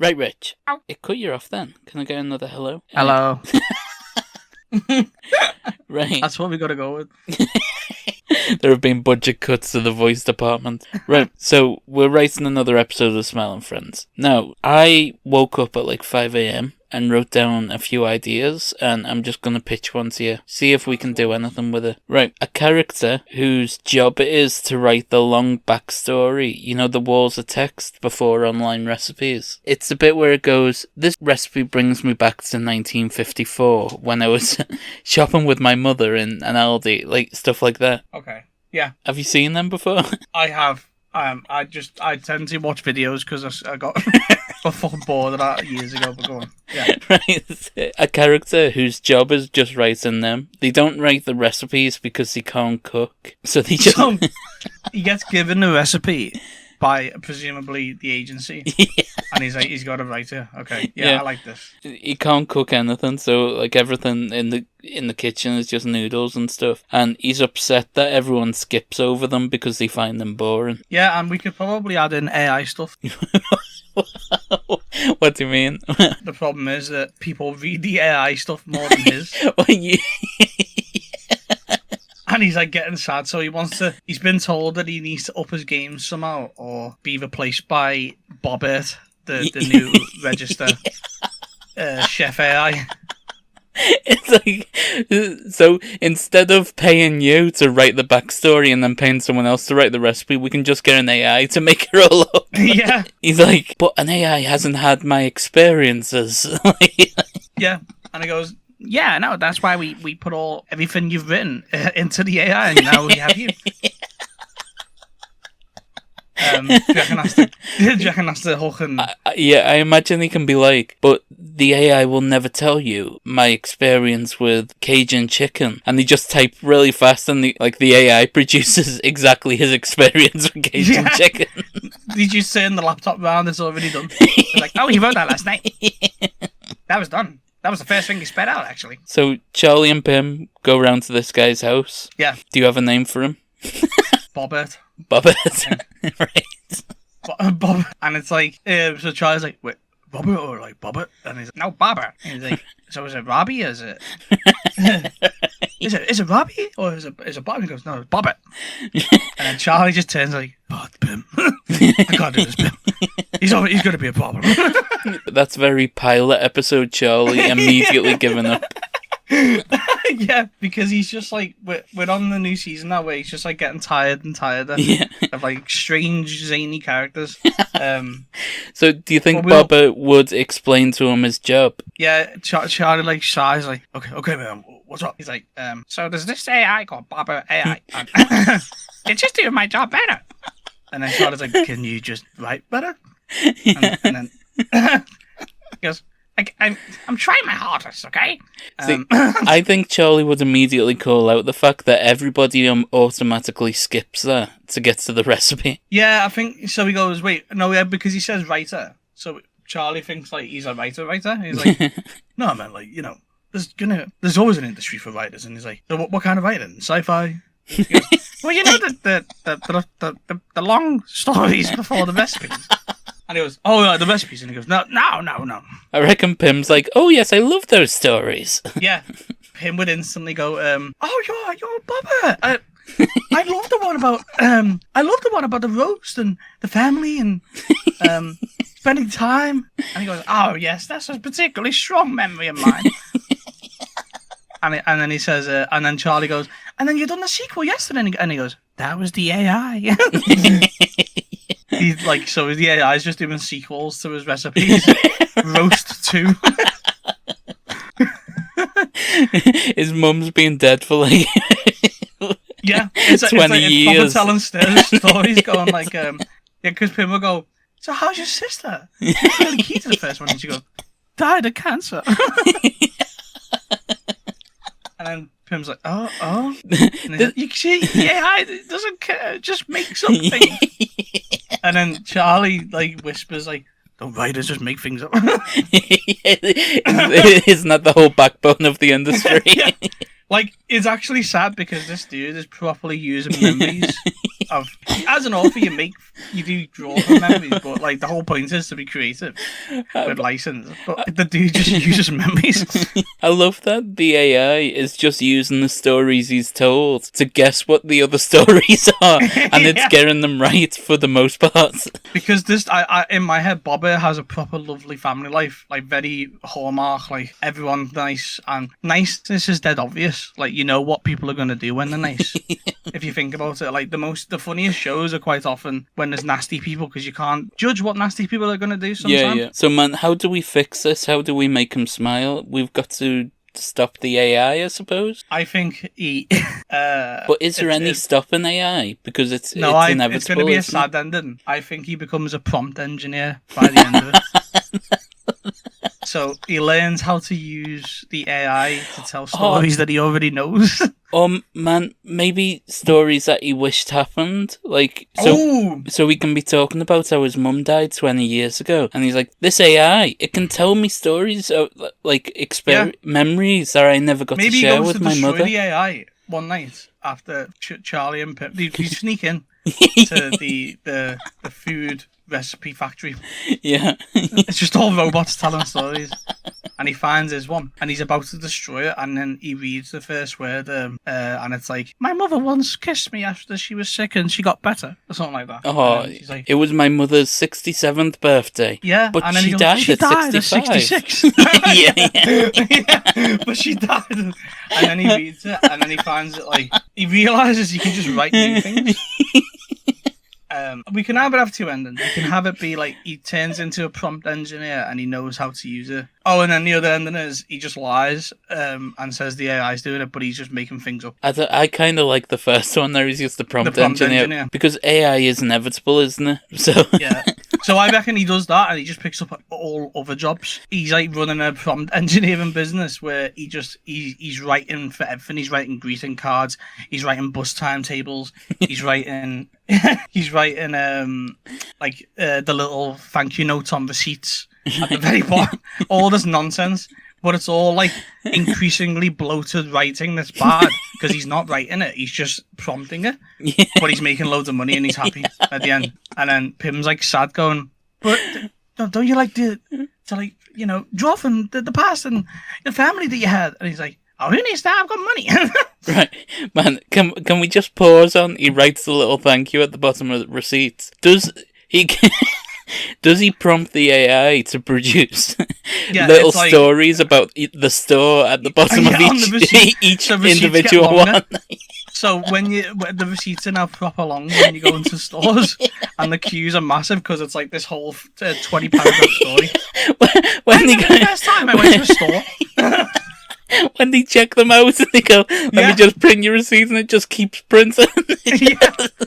Right, Rich. Ow. It cut you off then. Can I get another hello? Hello. Right. That's what we got to go with. There have been budget cuts to the voice department. Right, so we're writing another episode of Smiling Friends. Now, I woke up at like 5 a.m. and wrote down a few ideas, and I'm just going to pitch one to you. See if we can do anything with it. Right, a character whose job it is to write the long backstory. You know, the walls of text before online recipes. It's the bit where it goes, this recipe brings me back to 1954 when I was shopping with my mother in an Aldi, like stuff like that. Okay. Yeah. Have you seen them before? I have. I tend to watch videos because I got fucking bored of that years ago. But go on. Yeah. Right. A character whose job is just writing them. They don't write the recipes because they can't cook. So they just... So, he gets given the recipe by presumably the agency. Yeah. And he's got to write it. Okay. Yeah, I like this. He can't cook anything, so like everything in the kitchen is just noodles and stuff. And he's upset that everyone skips over them because they find them boring. Yeah, and we could probably add in AI stuff. What do you mean? The problem is that people read the AI stuff more than his. And he's like getting sad, so he's been told that he needs to up his game somehow or be replaced by Bobert, the new register chef AI. It's like, so instead of paying you to write the backstory and then paying someone else to write the recipe, we can just get an AI to make it all up. Yeah. He's like, but an AI hasn't had my experiences. Yeah. And he goes, yeah, no, that's why we put everything you've written into the AI, and now we have you. Do you reckon that's the whole thing? Yeah, I imagine he can be like, but the AI will never tell you my experience with Cajun chicken. And they just type really fast, and the AI produces exactly his experience with Cajun chicken. Did you turn the laptop round? It's already done. It's like, oh, he wrote that last night. That was done. That was the first thing he sped out, actually. So Charlie and Pim go round to this guy's house. Yeah. Do you have a name for him? Bobert. Bobert. Right. Bob. And it's like, so Charlie's like, wait, Bobert or like Bobert? And he's like, no, Bobert. And he's like, so is it Robbie? Is it? Is it Robbie or is it Bob? And he goes, no, it's Bobert. And then Charlie just turns like, oh, Pim. I can't do this, Pim. He's going to be a problem. That's very pilot episode Charlie immediately giving up. Yeah, because he's just like, we're on the new season now where he's just like getting tired and tireder of like strange, zany characters. So do you think Bobber would explain to him his job? Yeah, Charlie like sighs like, okay man, what's up? He's like, so there's this AI called Bobber AI. It's just doing my job better. And then Charlie's like, can you just write better? And then he goes, I'm trying my hardest, okay? See, I think Charlie would immediately call out the fact that everybody automatically skips that to get to the recipe. Yeah, I think so. He goes, wait, no, yeah, because he says writer. So Charlie thinks like he's a writer. He's like, no, man, like, you know, there's always an industry for writers. And he's like, so what kind of writing? Sci-fi? He goes, well, you know the long stories before the recipes. And he goes, oh, yeah, the recipes. And he goes, no. I reckon Pim's like, oh, yes, I love those stories. Yeah. Pim would instantly go, oh, you're Bobber. I love the one about the roast and the family and spending time. And he goes, oh, yes, that's a particularly strong memory of mine. And then he says, and then Charlie goes, and then you done the sequel yesterday. And he goes, that was the AI. He's like, so the AI is just doing sequels to his recipes. Roast 2. His mum's been dead for like 20 years. It's telling stories going like, because Pim will go, so how's your sister? Really key to the first one. And she goes, died of cancer. And then Pim's like, oh. And like, you see, AI doesn't care, just make something. And then Charlie like whispers like, don't writers just make things up. Isn't that the whole backbone of the industry? Yeah. Like, it's actually sad because this dude is properly using memories as an author, you do draw from memories, but like the whole point is to be creative with license. But the dude just uses memories. I love that the AI is just using the stories he's told to guess what the other stories are, and it's getting them right for the most part. Because I in my head, Bobber has a proper lovely family life, like very hallmark, like everyone's nice, and niceness is dead obvious. Like you know what people are gonna do when they're nice. If you think about it, like the funniest shows are quite often when there's nasty people, because you can't judge what nasty people are gonna do sometimes. Yeah. So man, how do we fix this? How do we make him smile? We've got to stop the AI, I suppose. I think he. But is there any stopping AI? Because it's inevitable. It's going to be a sad ending. I think he becomes a prompt engineer by the end of it. So he learns how to use the AI to tell stories that he already knows. Man, maybe stories that he wished happened. Like, so we can be talking about how his mum died 20 years ago. And he's like, this AI, it can tell me stories of, like, memories that I never got to share with my mother. Maybe he goes to destroy the AI one night after Charlie and Pip. You sneak in to the food recipe factory. Yeah. It's just all robots telling stories. And he finds his one, and he's about to destroy it, and then he reads the first word, and it's like, my mother once kissed me after she was sick and she got better, or something like that. Oh, like, it was my mother's 67th birthday. Yeah, but and then she died at 66. Yeah. But she died. And then he reads it, and then he finds it, like, he realizes he can just write new things. We can either have two endings. We can have it be like he turns into a prompt engineer and he knows how to use it. Oh, and then the other ending is he just lies and says the AI's doing it, but he's just making things up. I kind of like the first one there. He's just the prompt engineer. Because AI is inevitable, isn't it? So yeah. So I reckon he does that and he just picks up all other jobs. He's like running a prompt engineering business where he's writing for everything. He's writing greeting cards. He's writing bus timetables. He's writing the little thank you notes on receipts at the very bottom. All this nonsense, but it's all like increasingly bloated writing that's bad because he's not writing it. He's just prompting it. Yeah. But he's making loads of money and he's happy at the end. And then Pim's like sad going, but don't you like to like, you know, draw from the past and the family that you had? And he's like, oh, who needs that? I've got money. Right, man. Can we just pause on? He writes the little thank you at the bottom of the receipts. Does he prompt the AI to produce little stories about the store at the bottom of each individual one? So when the receipts are now proper long when you go into stores, and the queues are massive because it's like this whole 20 paragraph story. The first time I went to a store. When they check them out and they go, let me just print your receipts, and it just keeps printing. Yeah.